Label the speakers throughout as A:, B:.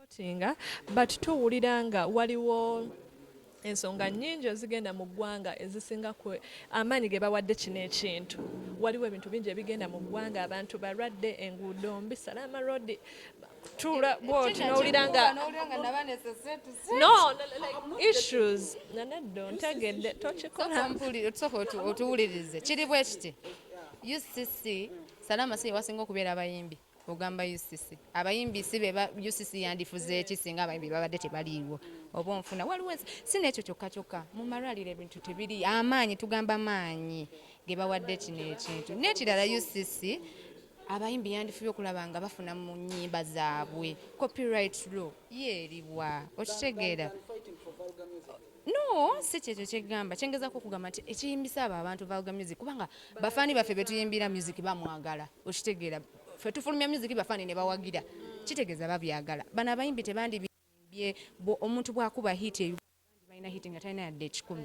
A: supportinga but tuwulira nga waliwo ensonga nnyingi ezigenda mu ggwanga ezisinga ku amaanyi ge bawadde kino ekintu. Waliwo ebintu bingi ebigenda mu ggwanga, abantu balwadde, enguudo mbi, Salama Road, tula bwoti n'owulira nga no like issues nanaddo ntegedde tokikola
B: otuwulirize kiri bwe kiti UCC Salama si wasinga okubeera abayimbi ogamba UCC abayimbi si be UCC yandifuze eki singa abayimbi babadde tebaliiwo oba onfuna waliwo si n'ekyo kyokka mu malwaliro ebintu tebiri amaanyi tugamba amaanyi ge bawadde kino ekintu n'ekirala UCC abayimbi yandifubye okulaba nga bafuna mu nnyimba zaabwe copyright law yeeriwa okitegeera no si kyekyo kyegamba kyengezaako okugamba nti ekiyimbisa abo abantu vulgar music kubanga bafaani baffe betuyimbira music bamwagala okitegeera ffe tufulumya music bafaani ne bawagira kitegeeza babyagala bano abayimbi tebandibimbye omuntu bw'akuba hit balina hit nga talina yadde ekikumi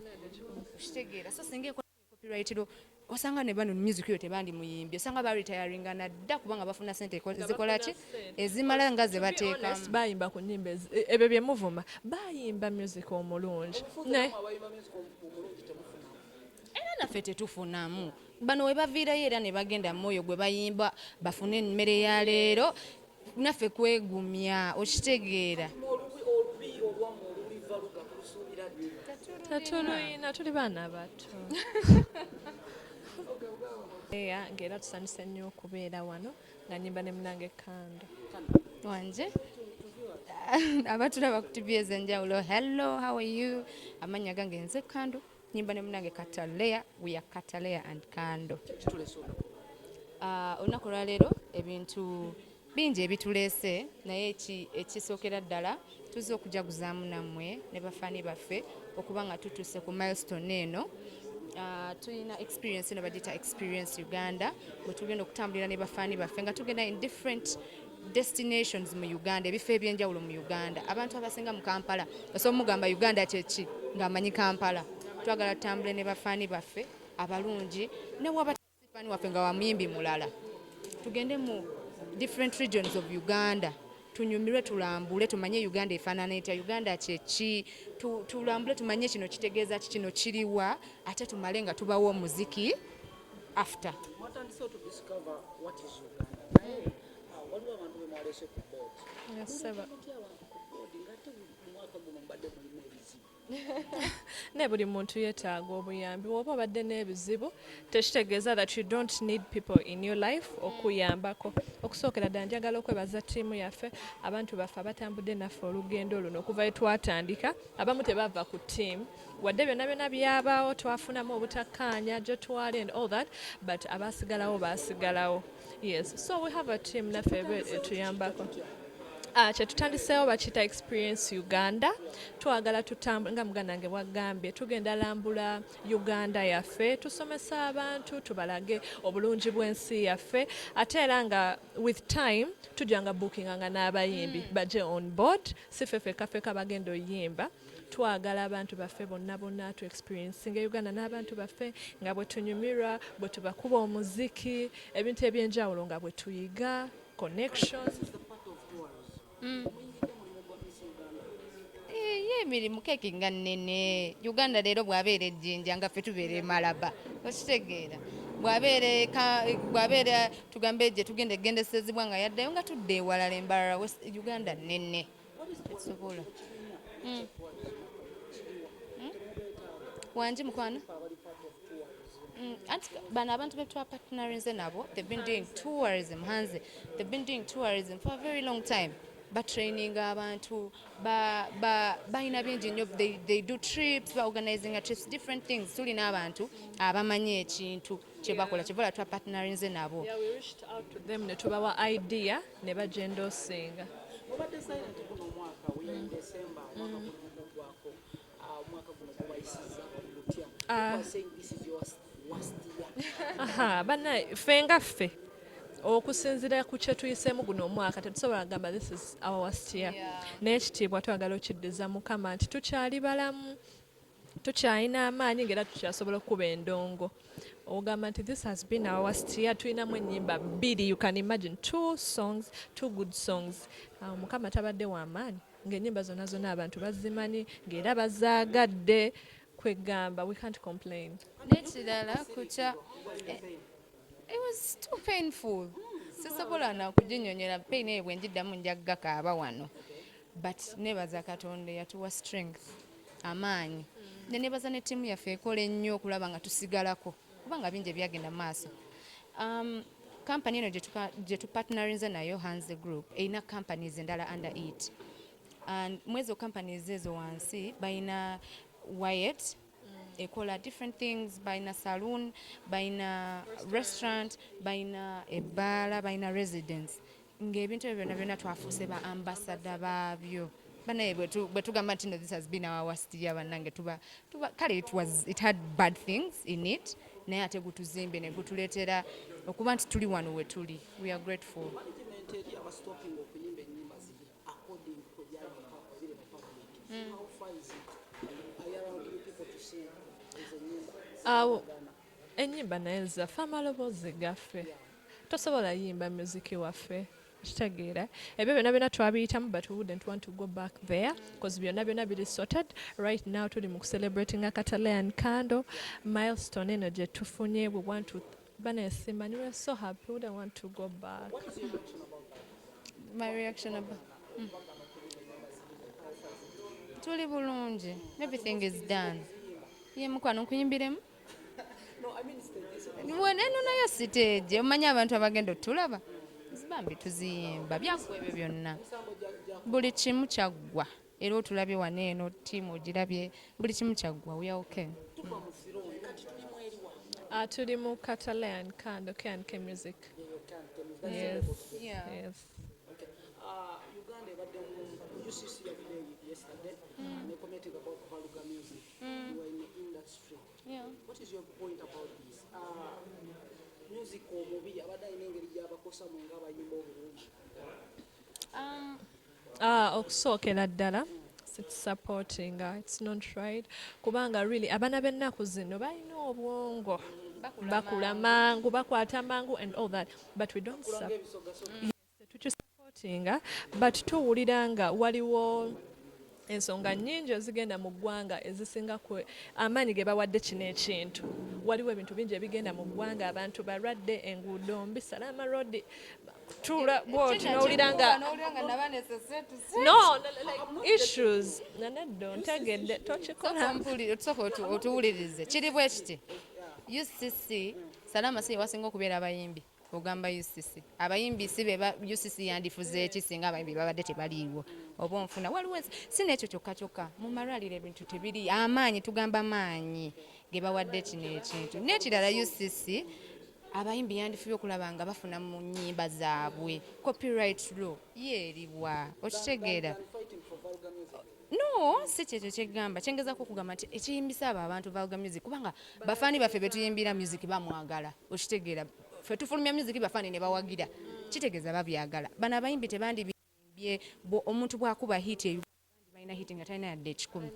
B: okitegeera so singa ekola copyright law osanga ne bano music yo tebandi muyimbye osanga baretiringa nadda kubanga bafuna sente zikola ki ezimala nga ze bateekamu
A: bayimba ku nnyimba ebyo bye muvuma bayimba music omulungi
B: era naffe tetufunamu bano we baviirayo era ne bagenda mwoyo gwe bayimba bafune emmere ya leero naffe kwegumya okitegeera
A: tatuluyina tuli baana bato ng'era tusanyusa nnyo okubeera wano nga nnyimba ne munange Kando
B: wanje abatulaba ku TV ez'enjawulo hello how are you amannya gange nze Kando nnyimba ne munange Kataleya we are Kataleya and Kando olunaku lwaleero ebintu bingi ebituleese naye ekisookera ddala tuzze okujaguzaamu nammwe ne bafaani baffe okuba nga tutuuse ku milestone eno tulina experience eno bagita experience Uganda bwe tugenda okutambulira ne bafaani baffe nga tugenda in different destinations mu Uganda ebifo ebyenjawulo mu Uganda abantu abasinga mu Kampala osobola mugamba Uganda kyeki ng'amanyi Kampala twagala tutambule ne bafaani baffe abalungi ne waba faani waffe nga wamuyimbi mulala tugende mu different regions of Uganda tunyumirwe tulambule tumanye Uganda efaanana etya Uganda kyeki tulambule tumanye kino kitegeeza kino kiriwa ate tumale nga tubawo omuziki after
A: ne buli muntu yeetaaga obuyambi woba obadde n'ebizibu tekitegeeza that you don't need people in your life okuyambako okusookera ddala njagala okwebaza ttiimu yaffe abantu baffe abatambudde naffe olugendo luno okuva we twatandika abamu tebava ku ttiimu wadde byonna byonna byabaawo twafunamu obutakkaanya gyotwale and all that but abaasigalawo baasigalawo yes so we have a team naffe etuyambako kyetutandiseewo bakiyita experience Uganda twagala tutambula nga muganda wange bwagambye tugenda lambula Uganda yaffe tusomesa abantu tubalage obulungi bw'ensi yaffe ate era nga with time tujjanga bookinganga n'abayimbi baje on board si fefeka bagenda oyimba twagala abantu baffe bonna tu experiencing Uganda n'abantu baffe nga bwe tunyumirwa bwe tubakuba omuziki ebintu ebyenjawulo nga bwe tuyiga connections
B: emirimu keki nga nnene Uganda leero bw'abeera ejjinja nga ffe tubeera emalaba okitegeera bw'abeera tugambe gye tugenda egendesezebwa nga yaddayo nga tudde ewalala embalala Uganda nnene tetusobola wangi mukwana anti bano abantu betwa partnerinze nabo they've been doing tourism hanze they've been doing tourism for a very long time training abantu balina bingi nnyo they do trips organizing trips different things tulina abantu abamanyi ekintu kyebakola kyevola twa partnerinze nabo
A: we reached out to them ne tubawa idea ne bagenda osinga
C: obadde silent kuno omwaka we in December mwaka guno kubayisiza olutya saying this is your worst year
A: bana ffe nga ffe okusinziira ku kye tuyiseemu guno omwaka tetusobola kugamba this is our worst year naye ekitiibwa twagala okiddiza Mukama nti tukyali balamu tukyalina amaanyi ng'era tukyasobola okukuba endongo. Ogamba nti this has been our worst year. Tulinamu ennyimba 2. You can imagine 2 songs, 2 good songs. Mukama tabadde w'amaanyi ng'ennyimba zonna abantu bazimanyi ng'era bazaagadde. Kwegamba we can't complain.
B: N'ekirala kukya it was too painful. Sisobola na kuginnyonnyola pain eyo bwe njiddamu njagga kaaba wano. But nebaza Katonda yatuwa strength, amaanyi. Ne nebaza ne ttiimu yaffe ekola ennyo okulaba nga tusigalako kubanga bingi ebyagenda mu maaso. Company eno gye tupartnerinze nayo Hanze Group erina companies endala under it. And mwezo companies ezo wansi balina Wyatt ekola different things, balina saloon, balina restaurant, balina ebbaala, balina residence. Ng'ebintu ebyo byonna twafuuse ba ambassador baabyo. Banaye bwe tugamba nti this has been our worst year bannange tuba kale it had bad things in it naye ate gutuzimbe ne gutuleetera okuba nti tuli wano we tuli. We are grateful.
C: Management eri abastopping okuyimba ennyimba ziri according to the public. How far is it? Are you allowing people to sing as a nyimba?
A: Ennyimba naye zaffe amaloboozi gaffe. Tosobola yimba muziki waffe. Kitegeera ebyo byonna twabiyitamu, but we wouldn't want to go back there because byonna biri sorted. Right now tuli mu celebrating a Kataleya candle milestone eno gye tufunye. We want to simanyi, we're so happy, we don't want to go back.
C: What is your reaction about that?
B: My reaction about tuli bulungi, everything is done. Ye mukwano nkuyimbiremu?
C: No, I mean it's
B: Eno nayo siteegi omanyi abantu abagenda otulaba zibambi tuziyimba byaggwa ebyo byonna buli kimu kyaggwa era otulabye wano eno ttiimu ogirabye buli kimu kyaggwa. We are okay.
A: Tuli mu Kataleya candle K&K music. Yes.
B: Yeah.
A: Yes.
C: Okay. Uganda ebadde mu UCC every yesterday and they commented about Baluga music. You are in the industry.
B: Yeah.
C: What is your point about this? Music omubi abadde alina engeri gy'abakosa mu ng'abayimba obulungi.
A: Okusookera ddala supporting, it's not right kubanga really abaana b'ennaku zino balina obwongo bakula mangu bakwata mangu and all that, but we don't supporting, but tuwulira nga waliwo ensonga nnyingi ezigenda mu ggwanga ezisinga amaanyi ge bawadde kino ekintu. Waliwo ebintu bingi ebigenda mu ggwanga, abantu balwadde, enguudo mbi, Salama Road tula bwoti n'owulira nga no like issues naneddo ntegedde tokikola
B: otusooka otuwulirize kiri bwe kiti UCC Salama si wasinga okubeera abayimbi ogamba UCC abayimbi si be UCC yandifuze eki singa abayimbi babadde tebaliiwo oba onfuna waliwo si n'ekyo kyokka mu malwaliro ebintu tebiri amaanyi tugamba amaanyi ge bawadde kino ekintu n'ekirala UCC abayimbi yandifubye okulaba nga bafuna mu nnyimba zaabwe copyright law yeeriwa okitegeera. No, si kyekyo kyegamba kyengezaako okugamba nti ekiyimbisa abo abantu Baluga music kubanga bafaani baffe betuyimbira music bamwagala okitegeera ffe tufulumya music bafaani ne bawagira kitegeeza babyagala. Bano abayimbi tebandibiyimbye omuntu bw'akuba hit eyo balina hit nga talina yadde 10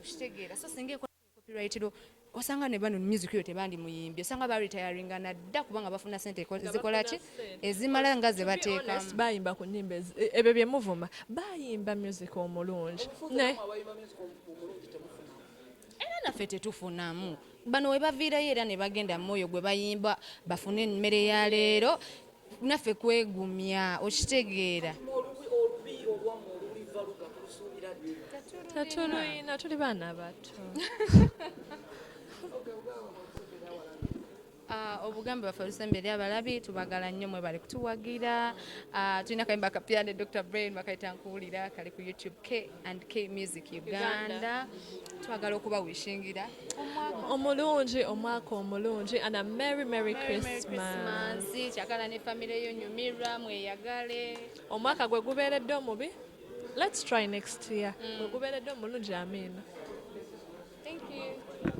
B: okitegeera so singa ekola copyright law osanga ne bano music yo tebandi muyimbye osanga ba retiringa nadda kubanga bafuna sente zikola ki ezimala nga ze bateekamu.
A: Bayimba ku nnyimba ebyo bye muvuma bayimba music omulungi
B: era naffe tetufunamu bano we baviirayo era ne bagenda mwoyo gwe bayimba bafune emmere ya leero naffe kwegumya okitegeera.
A: Tetulina tuli baana bato.
B: Obugambe baffe olusembere abalabi tubagala nnyo mwe bali kutuwagira. Tulina kayimba kapya ne Dr. Brain bakayita nkuwulira kali ku YouTube K&K Music Uganda. Twagala okuba wishingira
A: omulungi omwaka omulungi and a merry Christmas.
B: Kyagala ne famire yo nyumirwa mweyagale.
A: Omwaka gwe gubeeredde omubi, let's try next year. Gwe gubeeredde omulungi, amiina.
B: Thank you.